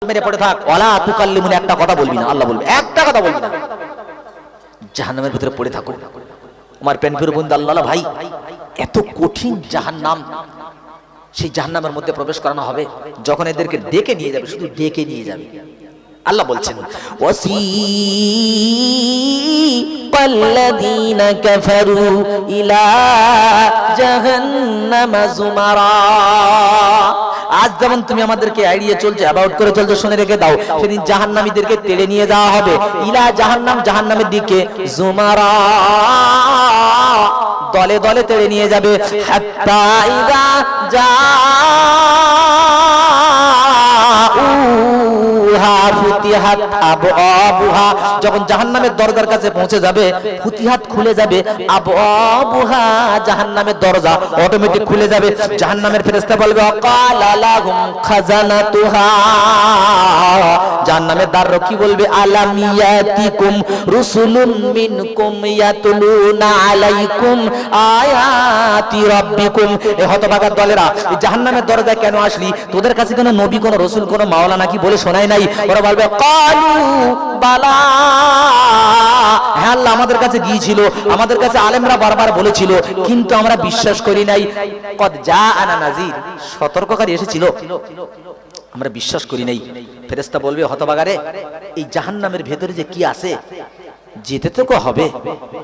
মেরে পড়ে থাক, ওয়ালা তুকাল্লিমুনি, একটা কথা বলবি না, আল্লাহ বলবে একটা কথা বলবি না, জাহান্নামের ভিতরে পড়ে থাকো। আমার প্রেমপ্রিয় বন্ধু আল্লাহ ভাই, এত কঠিন জাহান্নাম, সেই জাহান্নামের মধ্যে প্রবেশ করানো হবে যখন এদেরকে ডেকে নিয়ে যাবে, শুধু ডেকে নিয়ে যাবে। আল্লাহ বলছেন ওয়াসিকাল্লাযীনা কাফারু ইলা জাহান্নামা যুমারা। আজ যেমন তুমি আমাদেরকে এড়িয়ে চলছো, অ্যাবাউট করে চলছো, শুনে রেখে দাও, সেদিন জাহান্নামীদেরকে তেড়ে নিয়ে যাওয়া হবে ইলা জাহান্নাম, জাহান্নামের দিকে, যুমারা, দলে দলে তেড়ে নিয়ে যাবে। হাত্তা ইযা জাউহা ফুতিহাত আবওয়াবুহা, যখন জাহান্নামের দরজার কাছে পৌঁছে যাবে, ফুতিহাত খুলে যাবে, আবওয়াবুহা জাহান্নামের দরজা অটোমেটিক খুলে যাবে। জাহান্নামের ফেরেশতা বলবে ক্বালা লাহুম খাজানাতুহা, জাহান্নামের দ্বাররক্ষী বলবে আলাম ইয়াতিকুম রুসুলুম মিনকুম ইয়াতুলুনা আলাইকুম আয়াতি রাব্বিকুম। এ হতভাগা দলেরা, এই জাহান্নামের দরজায় কেন আসলি? তোদের কাছে কোনো নবী, কোনো রাসূল, কোনো মাওলা নাকি বলে শোনাই নাই? ওরা বলবে ক্বালু বালা, হ্যাঁ আল্লাহ আমাদের কাছে গিয়েছিল, আমাদের কাছে আলেমরা বারবার বলেছিল, কিন্তু আমরা বিশ্বাস করি নাই। কদ জাআনা নাযীর, সতর্ককারী এসেছিল, আমরা বিশ্বাস করি নাই। ফেরেশতা বলবে হতভাগারে, এই জাহান্নামের ভেতরে যে কি আছে, যেতে তো হবে,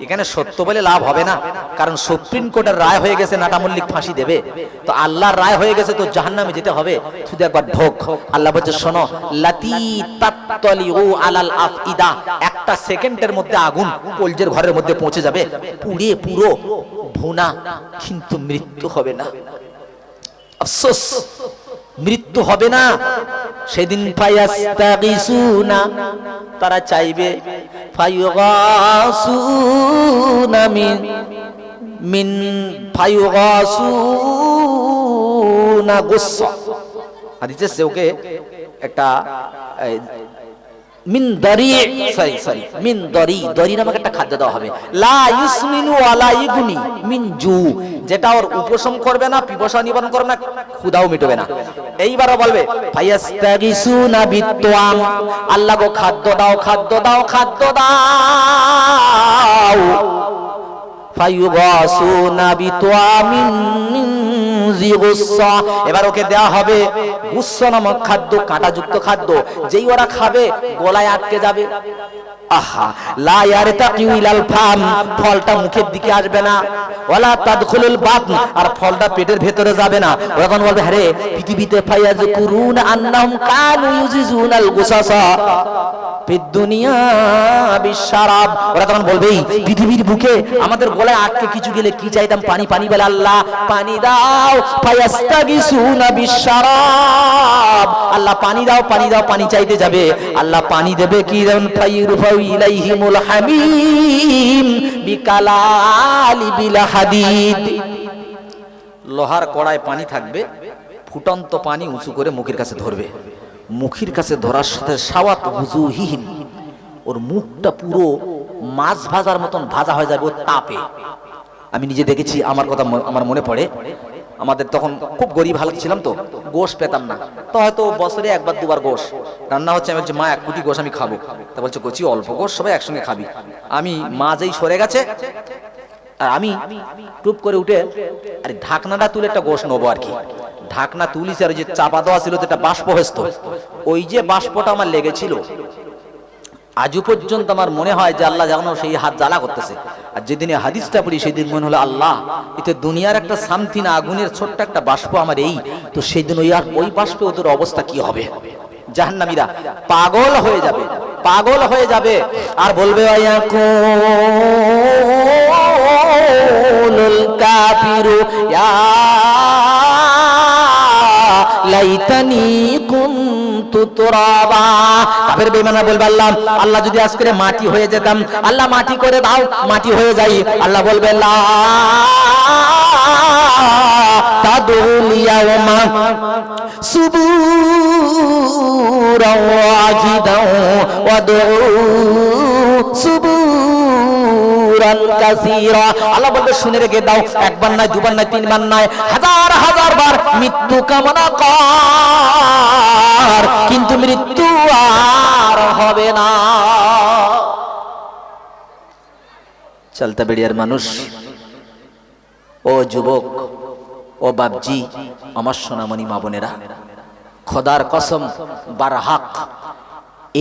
এখানে সত্য বলে লাভ হবে না, কারণ সুপ্রিম কোর্টের রায় হয়ে গেছে, নাটা মল্লিক ফাঁসি দেবে, তো আল্লাহর রায় হয়ে গেছে, তো জাহান্নামে যেতে হবে, শুধু একবার ঢোক। আল্লাহ বলছে শোনো, লাতি তাত্তালিউ আলাল আফইদা, একটা সেকেন্ডের মধ্যে আগুন কলজের ঘরের মধ্যে পৌঁছে যাবে, পুড়ে পুরো ভুনা, কিন্তু মৃত্যু হবে না। আফসোস, মৃত্যু হবে না সেদিন। ফায়াস্তাগিসুনা, তারা চাইবে, ফায়ুগাসুনা মিন ফায়ুগাসুনা গুসসা, হাদিসে সেওকে একটা মিন দারি, সরি মিন দারি, দারি নামক একটা খাদ্য দেওয়া হবে, লা ইউসমিনু ওয়ালা ইগুনি মিন জু, যেটা ওর উপশম করবে না, পিপাসা নিবারণ করবে না, ক্ষুধাও মিটবে না। এইবারও বলবে ফায়াস্তাগিসুনা বিত্তাম, আল্লাহ গো খাদ্য দাও, খাদ্য দাও, খাদ্য দাও। ফায়ুগাসুনা বিত্তামিন জি গুসসা, এবার ওকে দেওয়া হবে গুসসা নামক খাদ্য, কাঁটাযুক্ত খাদ্য, যেই ওরা খাবে গলায় আটকে যাবে। আহা, লা ইয়ারতাকিউ ইলাল ফাম, ফলটা মুখের দিকে আসবে না, ওয়ালা তাদখুলুল বাতন, আর ফলটা পেটের ভেতরে যাবে না। ওরা তখন বলবে আরে পৃথিবীতে ফায়াযকুরুনা আন্নাহুম কানু ইউজিজুনাল গুসাসা ফিদ দুনিয়া বিশরাব, ওরা তখন বলবে পৃথিবীর বুকে আমাদের গলায় আটকে কিছু গেলে কি চাইতাম, পানি পানি, বলে আল্লাহ পানি দাও। ফায়াস্তাগিসুনা বিশরাব, আল্লাহ পানি দাও, পানি দাও, পানি চাইতে যাবে, আল্লাহ পানি দেবে কি? ফায়ুরফাউ ইলাইহিমুল হামিম বিকালালি বিল হাদিদ, লোহার কড়ায় পানি থাকবে, ফুটন্ত পানি উঁচু করে মুখের কাছে ধরবে, মুখের কাছে ধরার সাথে সাওয়াত হুজুহিহিম, ওর মুখটা পুরো মাছ ভাজার মতন ভাজা হয়ে যাবে ওর তাপে। আমি নিজে দেখেছি, আমার কথা আমার মনে পড়ে, আমাদের তখন খুব গরিব হালত ছিলাম, তো গোশ পেতাম না, তো হয়তো বছরে একবার দুবার গোশ রান্না হচ্ছে, আমি বলছি মা 1 কোটি গোশ আমি খাবো, তা বলছে কচি অল্প গোশ, সবাই একসঙ্গে খাবি। আমি মা যেই সরে গেছে, আর আমি টুপ করে উঠে আরে ঢাকনাটা তুলে একটা গোশ নেবো আর কি, ঢাকনা তুলিছে, আর যে চাপা দেওয়া ছিল যেটা বাষ্প হস্ত, ওই যে বাষ্পটা আমার লেগেছিল, আজও পর্যন্ত আমার মনে হয় যে আল্লাহ যেন সেই হাত জ্বালা করতেছে। আর যেদিন হাদিসটা পড়ি সেদিন মনে হলো আল্লাহ, এতে দুনিয়ার একটা শান্তি না, আগুনের ছোট্ট একটা বাষ্প আমার, এই তো সেই দিন ওই বাষ্পে ওদের অবস্থা কি হবে? জাহান্নামীরা পাগল হয়ে যাবে, পাগল হয়ে যাবে, আর বলবে ওয়ায়াকুলুল কাফিরু ইয়া লাইতানি কুনতু তুরাবা, কাফের বেঈমানরা বলবে আল্লাহ, আল্লাহ যদি আজ করে মাটি হয়ে যেতাম, আল্লাহ মাটি করে দাও, মাটি হয়ে যাই। আল্লাহ বলবে লা তাদুল ইয়াওমা সুবুরাও ওয়াজিদাও ওয়াদউ সুবুরান কাসীরা। আল্লাহ বলবে শুনে রেখে দাও, একবার নয়, দুবার নয়, তিনবার নয়, হাজার হাজার বার মৃত্যু কামনা কর, কিন্তু মৃত্যু আর হবে না। চলতে বেড়িয়ার মানুষ, ও যুবক, ও বাপজি, আমার সোনামণি মা বোনেরা, খোদার কসম বারহাক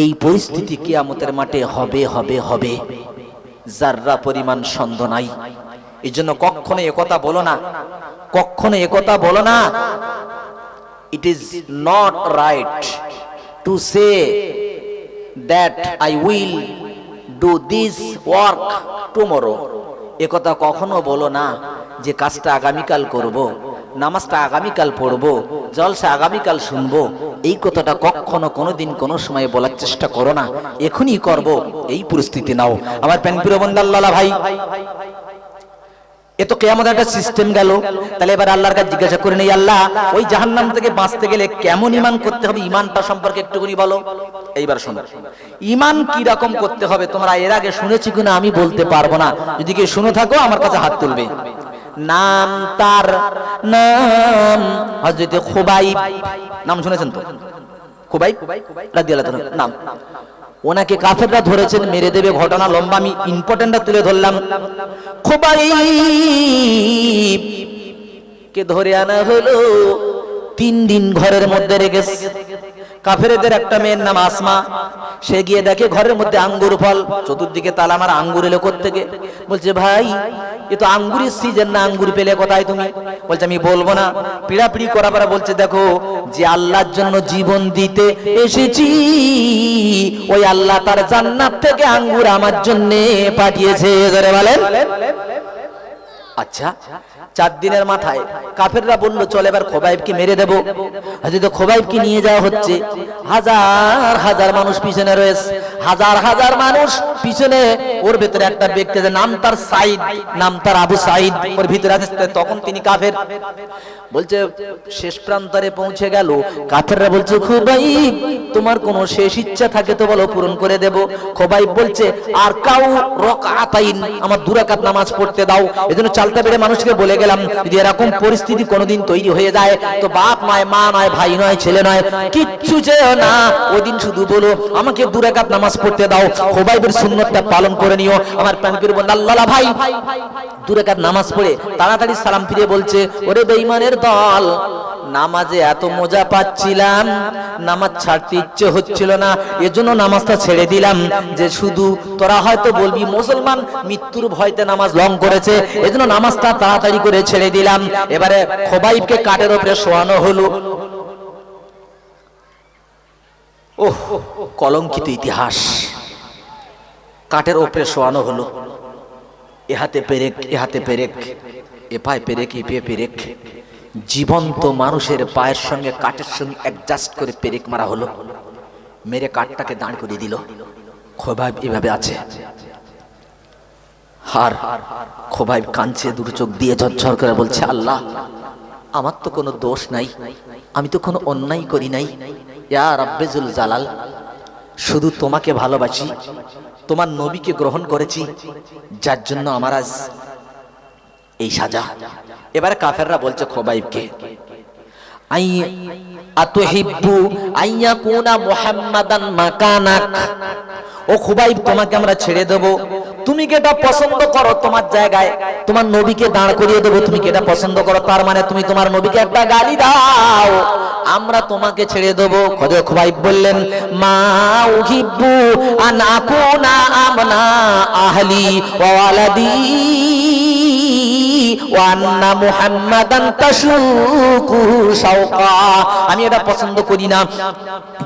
এই পরিস্থিতি কিয়ামতের মাঠে হবে হবে হবে, যাররা পরিমাণ সন্দেহ নাই। এই জন্য কখনো একথা বলো না, কখনো একথা বলো না। It is not right to say that I will do this work tomorrow. একথা কখনো বলো না যে কাজটা আগামীকাল করব, নামাজটা আগামীকাল পড়বো, জলসা আগামীকাল শুনবো। এই কথাটা কখনো কোনোদিন কোনো সময় বলার চেষ্টা করো না, এখনই করব এই পরিস্থিতি নাও। আমার প্যানপ্রিয় বন্ধু আল্লাহ ভাই, এ তো কিয়ামতের একটা সিস্টেম গেল। তাহলে এবার আল্লাহর কাছে জিজ্ঞাসা করে নেই, আল্লাহ ওই জাহান্নাম থেকে বাঁচতে গেলে কেমন ঈমান করতে হবে, ঈমানটা সম্পর্কে একটুখানি বলো। এইবার শোনো, ঈমান কি রকম করতে হবে তোমরা এর আগে শুনেছি কিনা আমি বলতে পারবো না, যদি কেউ শুনে থাকো আমার কাছে হাত তুলবে। নাম তার নাম হযরত খুবাইব, নাম শুনেছেন তো? খুবাইব রাদিয়াল্লাহু তাআলা নাম। ওনাকে কাফেররা ধরেছেন, মেরে দেবে, ঘটনা লম্বা, আমি ইম্পর্টেন্টটা তুলে ধরলাম। খুবাইব কে ধরে আনা হলো, 3 দিন ঘরের মধ্যে রেখেছে। কাফেরদের একটা মেয়ের নাম আসমা, সে গিয়ে দেখে ঘরের মধ্যে আঙ্গুর ফল, চতুর্দিকে তালা মারা, আঙ্গুর এলো কোত্থেকে? বলছে ভাই এ তো আঙ্গুরের সিজন না, আঙ্গুর পেলে কোথায় তুমি? বলছে আমি বলবো না। পিড়াপিড়ি করা পরে বলছে দেখো, যে আল্লাহর জন্য জীবন দিতে এসেছি ওই আল্লাহ তার জান্নাত থেকে আঙ্গুর আমার জন্য পাঠিয়েছে। ধরে বলেন আচ্ছা। 4 দিনের মাথায় কাফেররা বলল চল এবার খুবাইবকে মেরে দেব। হযরত খুবাইবকে নিয়ে যাওয়া হচ্ছে, হাজার হাজার মানুষ পিছনে রয়েছে, হাজার হাজার মানুষ পিছনে। ওর ভেতরে একটা ব্যক্তি নাম তার সাইদ, নাম তার আবু সাইদ, ওর ভিতরে আছে। তখন তিনি কাফের। বলছে শেষ প্রান্তরে পৌঁছে গেল। কাফেররা বলছে খুবাইব তোমার কোনো শেষ ইচ্ছা থাকে তো বলো, পূরণ করে দেব। খুবাইব বলছে আর কাউ রাকাতাইন, আমার 2 রাকাত নামাজ পড়তে দাও। এজন্য চালতে বেড়ে মানুষকে বলে গেলাম, যদি এরকম পরিস্থিতি কোনোদিন তৈরি হয়ে যায় তো বাপ নয়, মা নয়, ভাই নয়, ছেলে নয়, কিচ্ছু চেও না, ওই দিন শুধু বলো আমাকে 2 রাকাত নামাজ পড়তে দাও। খুবাইবের সুন্নতটা পালন করে নিও। আমার প্রাণপ্রিয় বন্ধু আল্লাহ ভাই 2 রাকাত নামাজ পড়ে তাড়াতাড়ি সালাম ফিরে বলছে, ওরে বেঈমানের দল, নামাজে এত মজা পাচ্ছিলাম, নামাজ ছাড়তে ইচ্ছে হচ্ছিল না, এজন্য নামাজটা ছেড়ে দিলাম। যে শুধু তোরা হয়তো বলবি মুসলমান মৃত্যুর ভয়তে নামাজ লং করেছে, এজন্য নামাজটা তাড়াতাড়ি করে ছেড়ে দিলাম। এবারে খুবাইবকে কাঠের উপরে শোয়ানো হলো। ওহ কলঙ্কিত ইতিহাস। কাঠের উপরে শোয়ানো হলো, এ হাতে পেরেক, এ হাতে পেরেক, এ পায়ে পেরেক, এ পায়ে পেরেক। জীবন্ত মানুষের পায়ের সঙ্গে কাঠের সঙ্গে অ্যাডজাস্ট করে পেরেক মারা হলো, মেরে কাঠটাকে দাঁড় করে দিল। খুবাইব এভাবে আছে, আর খুবাইব কাঁদছে, 2 চোখ দিয়ে ঝরঝর করে বলছে আল্লাহ আমার তো কোনো দোষ নাই, আমি তো কোনো অন্যায় করি নাই। ইয়া রাব্বিজুল জালাল, শুধু তোমাকে ভালোবাসি, তোমার নবীকে গ্রহণ করেছি, যার জন্য আমার আজ এই সাজা। এবারে কাফেররা বলছে খুবাইবকে, আই আতুহিব্বু আইয়াকুনা মুহাম্মাদান মাকানাক, ও খুবাইব তোমাকে আমরা ছেড়ে দেব, তুমি কি এটা পছন্দ করো? তোমার জায়গায় তোমার নবীকে দাঁড় করিয়ে দেবো, তুমি কি এটা পছন্দ করো? তার মানে তুমি তোমার নবীকে একটা গালি দাও, আমরা তোমাকে ছেড়ে দেবো। খুবাইব বললেন মা উহিব্বু আন আকুনা আমনা আহলি ওয়া ওয়ালাদি ওয়া আন্না মুহাম্মাদান তাশুকু শাওকা, আমি এটা পছন্দ করি না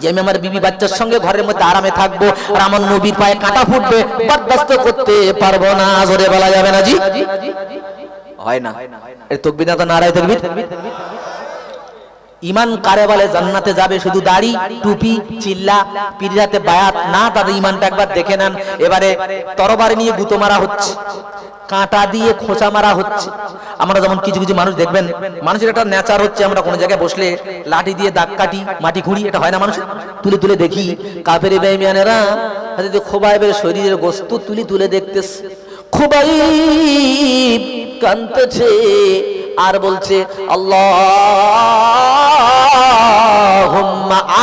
যে আমি আমার বিবি বাচ্চার সঙ্গে ঘরের মধ্যে আরামে থাকবো আর আমার নবীর পায়ে কাঁটা ফুটবে, বরদাস্ত করতে পারবো না। জোরে বলা যাবে না জি? হয় না? এই তাকবীর না, তো নারায়ে তাকবীর। ঈমান কারে বলে জান্নাতে যাবে? শুধু দাড়ি, টুপি, চিল্লা, পীরজাতে বায়াত না, তাদের ঈমানটা একবার দেখে নেন। এবারে তরবারি নিয়ে গুঁতো মারা হচ্ছে, কাঁটা দিয়ে খোঁচা মারা হচ্ছে। আমরা যেমন কিছু কিছু মানুষ দেখবেন, মানুষের একটা নেচার হচ্ছে, আমরা কোনো জায়গায় বসলে লাঠি দিয়ে দাগ কাটি, মাটি খুঁড়ি, এটা হয় না মানুষ? তুলে তুলে দেখি। কাফের বেঈমানেরা হযরত খুবাইবের শরীরের গোশত তুলে তুলে দেখতেছে। খুবাইব কাঁদতেছে আর বলছে আল্লাহুম্মা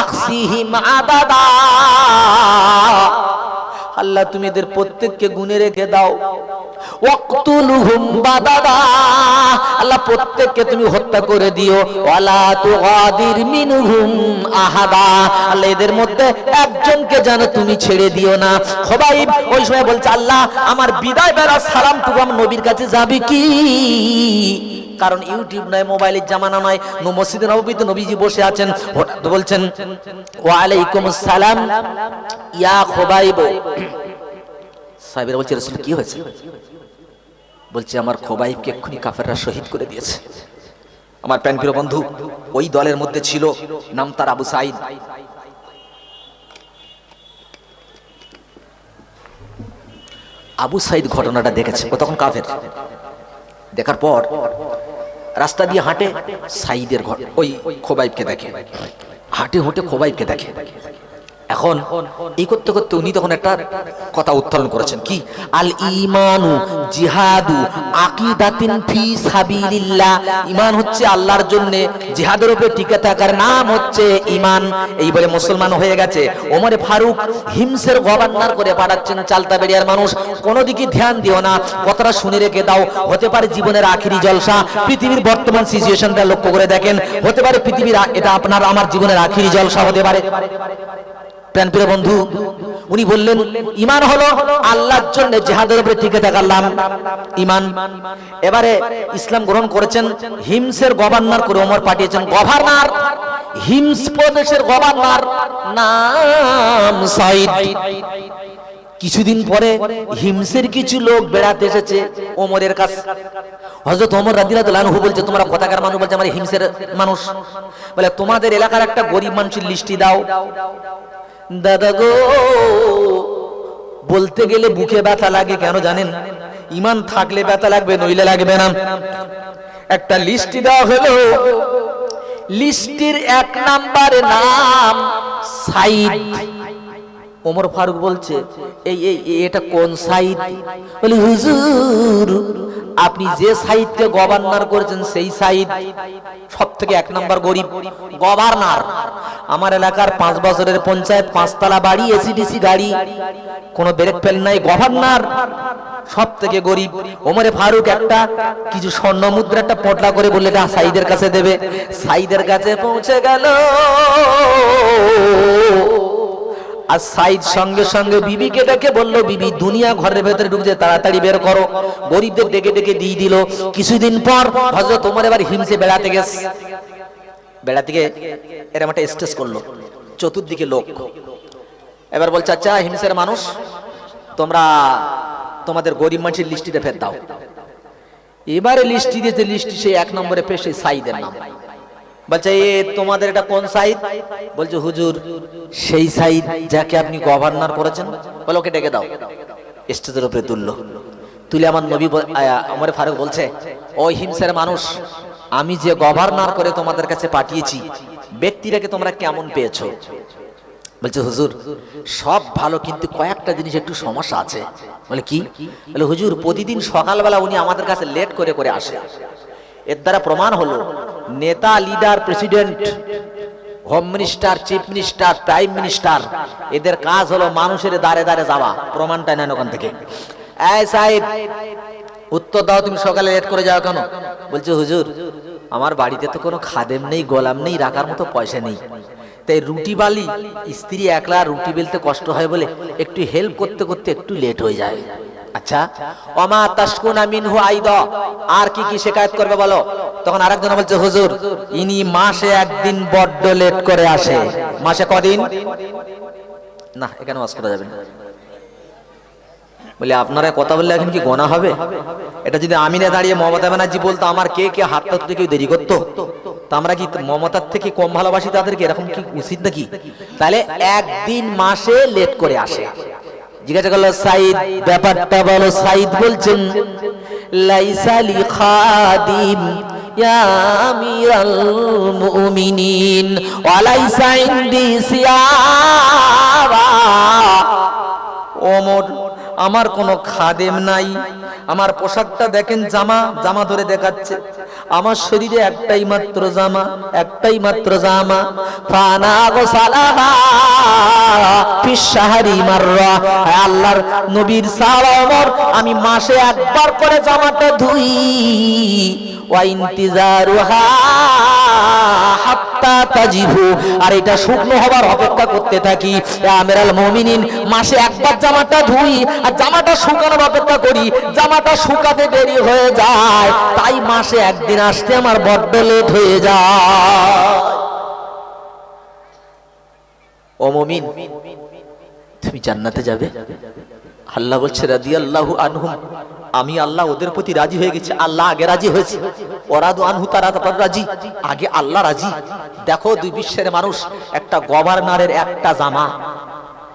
আখসিহিম আদাদা, আল্লাহ তুমি এদের প্রত্যেককে গুনে রেখে দাও। ওয়াকতুলহুম বাদাদা, আল্লাহ প্রত্যেককে তুমি হত্যা করে দিও। ওয়ালা তুগাদির মিনহুম আহাদা, আল্লাহ এদের মধ্যে একজনকে যেন তুমি ছেড়ে দিও না। খুবাইব ওই সময় বলছে আল্লাহ আমার বিদায় বেলা সালামটুকু আমার নবীর কাছে যাবে কি? কারণ ইউটিউব নয়, মোবাইলের জামানা নয়, মসজিদে নববীতে নবীজি বসে আছেন, হঠাৎ বলছেন ওয়া আলাইকুমুস সালাম ইয়া খুবাইব। সাহাবীরা বলছে রাসূল কি হয়েছে? বলছে আমার খুবাইবকে এক্ষুনি কাফেররা শহীদ করে দিয়েছে। আমার প্রাণপ্রিয় বন্ধু ওই দলের মধ্যে ছিল, নাম তার আবু সাঈদ। আবু সাঈদ ঘটনাটা দেখেছে, ও তখন কাফের। দেখার পর রাস্তা দিয়ে হাঁটে, সাঈদের ঘর ওই খুবাইবকে দেখে, হাঁটে হাঁটে খুবাইবকে দেখে। এখন এই করতে করতে উনি তখন একটা কথা উত্তোলন করেছেন, কি আল ঈমানু জিহাদু আকিদাতিন ফি সাবিলিল্লাহ, ঈমান হচ্ছে আল্লাহর জন্য জিহাদের উপরে টিকে থাকার নাম হচ্ছে ঈমান। এই বলে মুসলমান হয়ে গেছে। ওমরে ফারুক হিমসের গভর্নর করে পাঠাচ্ছেন চালতাবেড়িয়ার মানুষ, কোনো দিকে ধ্যান দিও না, কথাটা শুনে রেখে দাও, হতে পারে জীবনের আখিরি জলসা। পৃথিবীর বর্তমান সিচুয়েশনটা লক্ষ্য করে দেখেন, হতে পারে পৃথিবীর এটা আপনার আমার জীবনের আখিরি জলসা হতে পারে। প্রাণপ্রিয় বন্ধু উনি বললেন ঈমান হলো আল্লাহর জন্য জিহাদের উপরে টিকে থাকার নাম ঈমান। এবারে ইসলাম গ্রহণ করেছেন, হিমসের গভর্নর করে ওমর পাঠিয়েছেন। গভর্নর হিমস প্রদেশের গভর্নর নাম সাঈদ। কিছুদিন পরে হিমসের কিছু লোক বেড়াতে এসেছে ওমরের কাছে। হযরত ওমর রাদিয়াল্লাহু আনহু বলছে তোমরা কোথাকার মানুষ? বলছে আমরা হিমসের মানুষ। বলে তোমাদের এলাকার একটা গরিব মানুষের লিস্টি দাও। দাদা গো, বলতে গেলে বুকে ব্যথা লাগে, কেন জানেন? ঈমান থাকলে ব্যথা লাগবে, নইলে লাগবে না। একটা লিস্টি দেওয়া হলো, লিস্টির 1 নম্বরে নাম সাঈদ। ওমর ফারুক বলছে এই এটা কোন সাঈদ? বলে হুজুর আপনি যে সাঈদকে গভর্নর করেছেন সেই সাঈদ, সব থেকে 1 নম্বর গরিব গভর্নর। আমার এলাকার 5 বছরের পঞ্চায়েত, 5 তলা বাড়ি, এসিডিসি গাড়ি, কোনো ব্রেক ফেল নাই, গভর্নর, সব থেকে গরিব। ওমরে ফারুক একটা কিছু স্বর্ণ মুদ্রা একটা পটলা করে বললে এটা সাঈদের কাছে দেবে। সাঈদের কাছে পৌঁছে গেল, আর সাঈদ সঙ্গে সঙ্গে বিবিকে ডেকে বলল বিবি দুনিয়া ঘরের ভেতরে ঢুকছে, তাড়াতাড়ি বের করো। গরিবদের ডেকে ডেকে দিয়ে দিল। কিছুদিন পর হযরত ওমর এবার হিমসে বেড়াতে গেছে। বেড়াতে গিয়ে এরকম একটা স্টেজ করলো, চতুর্দিকে লোক। এবার বলছে আচ্ছা হিমসের মানুষ, তোমরা তোমাদের গরিব মানুষের লিস্টিতে ফের দাও। এবারে লিস্টি দিয়েছে, লিস্টি সেই 1 নম্বরে পেশ সাঈদের নাম। বলছে এ তোমাদের এটা কোন সাঈদ? বলছে হুজুর সেই সাঈদ যাকে আপনি গভর্নর করেছেন। বলে ওকে ডেকে দাও। স্টেজের উপরে তুললো, তুলে আমার নবী ওমর ফারুক বলছে ওই হিমসের মানুষ, আমি যে গভর্নর করে তোমাদের কাছে পাঠিয়েছি ব্যক্তিটাকে তোমরা কেমন পেয়েছো? বলছে হুজুর সব ভালো, কিন্তু কয়েকটা জিনিস একটু সমস্যা আছে। বলে কি? বলে হুজুর প্রতিদিন সকালবেলা উনি আমাদের কাছে লেট করে করে আসে। এর দ্বারা প্রমাণ হলো নেতা, leader, president, home minister, chief minister, prime minister, এদের কাজ হলো মানুষের দাঁড়ে দাঁড়ে যাওয়া। প্রমাণটা নেন ওখান থেকে। এই সাহেব উত্তর দাও, তুমি সকালে লেট করে যাও কেন? বলছে হুজুর আমার বাড়িতে তো কোনো খাদেম নেই, গোলাম নেই, রাখার মতো পয়সা নেই, তাই রুটি বালি স্ত্রী একলা রুটি বেলতে কষ্ট হয় বলে একটু হেল্প করতে করতে একটু লেট হয়ে যায়। আচ্ছা ওমা তাশকুনা মিনহু আইদা, আর কি কি শিকায়ত করবে বলো? তখন আরেকজন বলছে হুজুর ইনি মাসে 1 দিন বড্ড লেট করে আসে। মাসে কদিন? না এখানে ওয়াজ করা যাবে না। বলে আপনারা কথা বললে এখন কি গোনা হবে? এটা যদি আমিনে দাঁড়িয়ে মমতা ব্যানার্জি বলতো আমার কে কে হাত ধরতে কেউ দেরি করতো, তা আমরা কি মমতার থেকে কম ভালোবাসি তাদেরকে? এরকম কি উচিত নাকি? তাহলে 1 দিন মাসে লেট করে আসে। জিজ্ঞাসা করলো সাঈদ ব্যাপারটা বলো। সাঈদ বলছেন লাইসা লি খাদিম ইয়া আমিরাল মুমিনিন ওয়া লাইসা ইনদি সিয়াবা। ওমর আমার কোনো খাদেম নাই, আমার পোশাকটা দেখেন, জামা জামা ধরে দেখাচ্ছে, আমার শরীরে একটাই মাত্র জামা, একটাই মাত্র জামা। ফানা গোসালাহা ফিস শাহরি মাররা, আল্লাহর নবীর সালামর আমি মাসে একবার করে জামাটা ধুই। ওয়া ইন্তিজারুহা হাত্তা তাজিবু, আর এটা শুকনো হবার অপেক্ষা করতে থাকি। আমিরুল মুমিনিন, মাসে একবার জামাটা ধুই আর জামাটা শুকানোর অপেক্ষা করি, জামাটা শুকাতে দেরি হয়ে যায়, তাই মাসে একদিন আসতে আমার বড্ড লেট হয়ে যায়। ও মুমিন, তুমি জান্নাতে যাবে। আল্লাহ বলছে রাদিয়াল্লাহু আনহুম, আমি আল্লাহ ওদের প্রতি রাজি হয়ে গেছি। আল্লাহ আগে রাজি হয়েছে, ওরাদু আনহু, তারা তারপর রাজি। আগে আল্লাহ রাজি। দেখো, দুই বিশ্বের মানুষ একটা গভর্নরের একটা জামা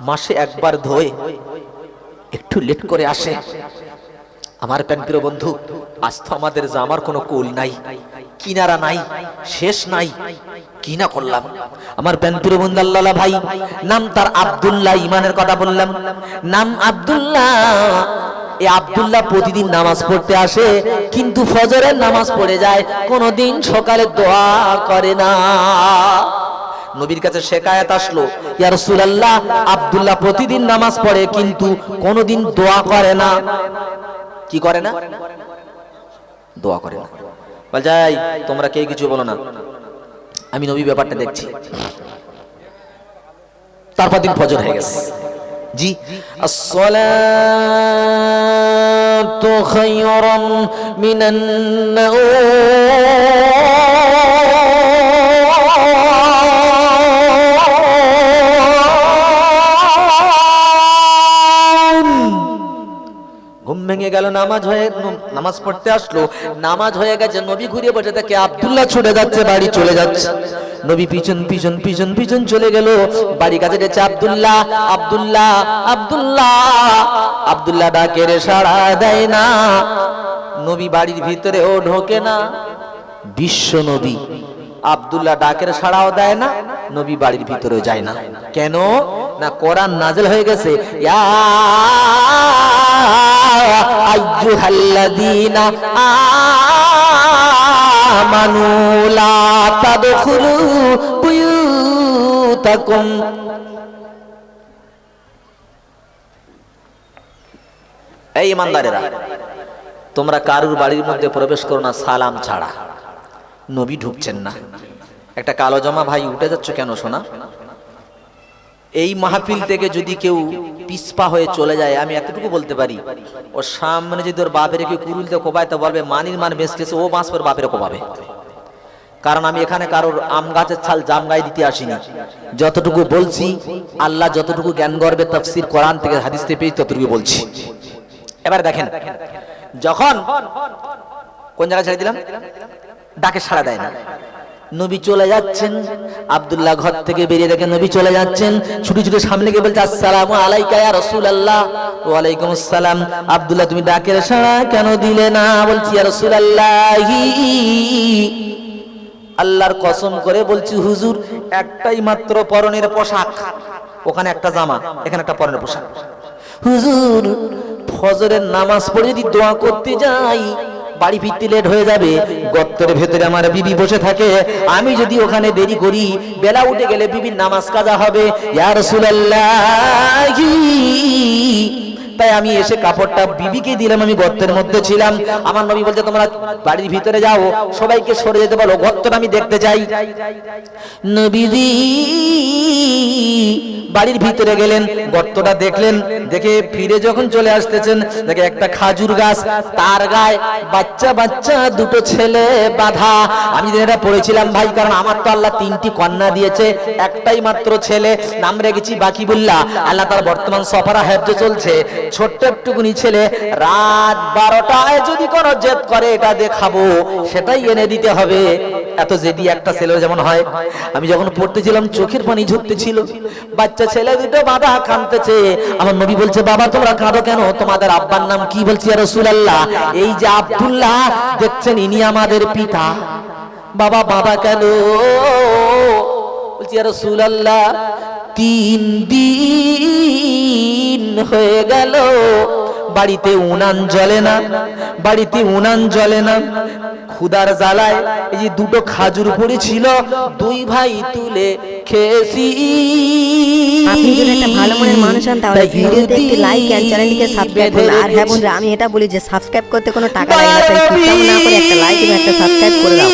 মাসে একবার ধোয়ে, একটু লেট করে আসে। আমার প্রিয় বন্ধু, আজ তো আমাদের জামার কোনো কুল নাই, কিনারা নাই, শেষ নাই, কি না করলাম। আমার প্রিয় বন্ধু আল্লাহ ভাই, নাম তার আব্দুল্লাহ, ইমানের কথা বললাম, নাম আব্দুল্লাহ। এই আব্দুল্লাহ প্রতিদিন নামাজ পড়তে আসে, কিন্তু ফজরের নামাজ পড়ে যায়, কোনোদিন সকালে দোয়া করে না। নবীর কাছে শিকায়াত আসলো, ইয়া রাসূলুল্লাহ, আব্দুল্লাহ প্রতিদিন নামাজ পড়ে কিন্তু কোনোদিন দোয়া করে না। কি করে না? দোয়া করে না। বল যাই, তোমরা কেউ কিছু বলো না, আমি নবী ব্যাপারটা দেখছি। তারপর দিন ফজর হয়ে গেছে। জি, আসসালাতু খায়রুম মিনান ঘুম ভেঙে গেল, নামাজ পড়তে আসলো, নামাজ হয়ে গেছে, নবী ঘুরে বসে থাকে, আব্দুল্লাহ ছুটে যাচ্ছে, বাড়ি চলে যাচ্ছে। নবী পিছন পিছন পিছন পিছন চলে গেল, বাড়ি কাছে যাচ্ছে, আব্দুল্লাহ আব্দুল্লাহ আব্দুল্লাহ। আব্দুল্লাহ ডাকে রে, সাড়া দেয় না। নবী বাড়ির ভিতরেও ঢোকে না। বিশ্ব নবী আব্দুল্লাহ ডাকের সাড়াও দেয় না, নবী বাড়ির ভিতরেও যায় না। কেন না? কোরআন নাযিল হয়ে গেছে, ইয়া আইয়ুহাল্লাযীনা আমানু লা তাদখুলু বুয়ুতাকুম। এই ইমানদারেরা, তোমরা কারুর বাড়ির মধ্যে প্রবেশ করো না সালাম ছাড়া। নবী ঢুকছেন না। একটা কালো জামা ভাই, উঠে যাচ্ছ কেন সোনা? এই মাহফিল থেকে যদি কেউ পিছপা হয়ে চলে যায়, আমি এতটুকু বলতে পারি, ওর সামনে যদি ওর বাপের কেউ কুরুলতে কোবায়, তো বলবে মানির মান বেসতেছে, ও বাঁশ পর বাপের কোবাবে। কারণ আমি এখানে কারোর আম গাছের ছাল জাম গায়ে দিতে আসিনি। যতটুকু বলছি, আল্লাহ যতটুকু জ্ঞান গর্বে তাফসীর কোরআন থেকে হাদিস থেকে পেয়েছি, ততটুকু বলছি। এবার দেখেন, যখন কোন জায়গায় ছেড়ে দিলাম, ডাকে সাড়া দেয় না। নবী চলে যাচ্ছেন, আব্দুল্লাহ ঘর থেকে বেরিয়ে দেখেন নবী চলে যাচ্ছেন, ছুটি ছুটি সামনে গিয়ে বলছে, আসসালামু আলাইকা ইয়া রাসূলুল্লাহ। ওয়া আলাইকুম আসসালাম। আব্দুল্লাহ, তুমি ডাকের সাড়া কেন দিলে না? বলছি, ইয়া রাসূলুল্লাহ, আল্লাহর কসম করে বলছি হুজুর, একটাই মাত্র পরনের পোশাক, ওখানে একটা জামা, এখানে একটা পরনের পোশাক। হুজুর, ফজরের নামাজ পড়ে যদি দোয়া করতে যাই, বাড়ি ফিরতে লেট হয়ে যাবে, গর্তের ভেতরে আমার বিবি বসে থাকে, আমি যদি ওখানে দেরি করি, বেলা উঠে গেলে বিবির নামাজ কাজা হবে। ইয়া রাসূলুল্লাহ, তাই আমি এসে কাপড়টা বিবিকে দিলাম, আমি গর্তের মধ্যে ছিলাম। আমার নবী বলছে, তোমরা বাড়ির ভিতরে যাও, সবাইকে সরে যেতে বলো, গর্তটা আমি দেখতে চাই। নবীজি বাড়ির ভিতরে গেলেন, গর্তটা দেখলেন, দেখে ফিরে যখন চলে আসতেছেন, দেখে একটা খাজুর গাছ, তার গায়ে বাচ্চা বাচ্চা দুটো ছেলে বাঁধা। আমি যেটা পড়েছিলাম ভাই, কারণ আমার তো আল্লাহ 3টি কন্যা দিয়েছে, একটাই মাত্র ছেলে, নাম রেখেছি বাকিবুল্লাহ। আল্লাহ তার বর্তমান সফরা হজ্জ চলছে, ছোট্ট একটুকুনি ছেলে, রাত 12টায় যদি কোনো জেদ করে, এটা দেখাবো, সেটাই এনে দিতে হবে। এত জেদি একটা ছেলে যেমন হয়। আমি যখন পড়তেছিলাম, চোখের পানি ঝরতেছিল, বাচ্চা ছেলে দুটো বাবা কাঁদতেছে। আমার নবী বলছে, বাবা তোমরা কাঁদো কেন? তোমাদের আব্বার নাম কি? বলছি, ইয়া রাসূলুল্লাহ, এই যে আব্দুল্লাহ দেখছেন, ইনি আমাদের পিতা। বাবা বাবা কেন? বলছি, ইয়া রাসূলুল্লাহ, 3 দিন হয়ে গেল বাড়িতে উনান জ্বলে না, বাড়িতে উনান জ্বলে না, ক্ষুধার জ্বালায় এই যে দুটো খাজুর পড়েছিল, দুই ভাই তুলে খেয়েছি। আপনি যদি একটা ভালো মনের মানুষ হন তাহলে ভিডিওতে একটি লাইক আর চ্যানেলটিকে সাবস্ক্রাইব করুন। আর হ্যাঁ বন্ধুরা, আমি এটা বলি যে সাবস্ক্রাইব করতে কোনো টাকা লাগে না, তাই কেমন না করে একটা লাইক এবং একটা সাবস্ক্রাইব করে দাও।